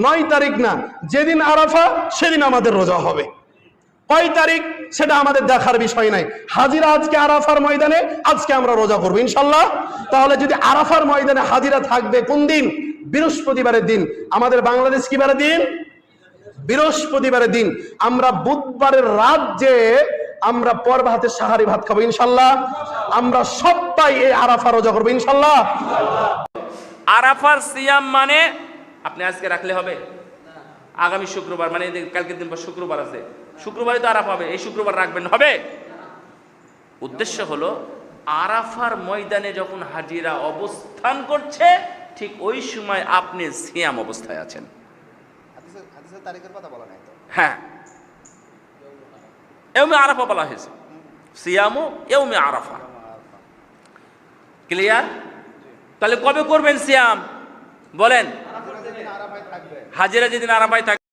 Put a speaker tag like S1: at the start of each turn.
S1: 9 তারিখ না, যেদিন আরাফা সেদিন আমাদের রোজা হবে। কয় তারিখ সেটা আমাদের দেখার বিষয় নাই। হাজিরা আজকে আরাফার ময়দানে, আজকে আমরা রোজা করবো ইনশাল্লাহ। তাহলে যদি আরাফার ময়দানে হাজিরা থাকবে কোন দিন? বৃহস্পতিবারের দিন। আমাদের বাংলাদেশ কি বারের দিন? বৃহস্পতিবারের দিন। আমরা বুধবারের রাত যে আমরা পর ভাতে সাহারি ভাত খাবো ইনশাল্লাহ। আমরা সবাই এই আরাফা রোজা করবো ইনশাল্লাহ।
S2: আরাফার সিয়াম মানে আপনি আজকে রাখলে হবে, আগামী শুক্রবার মানে কালকের দিন পর শুক্রবার আছে, শুক্রবারই তো আরাফা হবে, এই শুক্রবার রাখবেন, হবে? উদ্দেশ্য হলো আরাফার ময়দানে যখন হাজিরা অবস্থান করছে ঠিক ওই সময় আপনি সিয়াম অবস্থায় আছেন।
S3: তারিখের কথা বলা নাই তো।
S2: হ্যাঁ, ইয়ৌমে আরাফা বলা হয়েছে, সিয়ামু ইয়ৌমে আরাফা। ক্লিয়ার? তাহলে কবে করবেন সিয়াম বলেন? হাজিরা যেদিন আরাফায় থাকবে।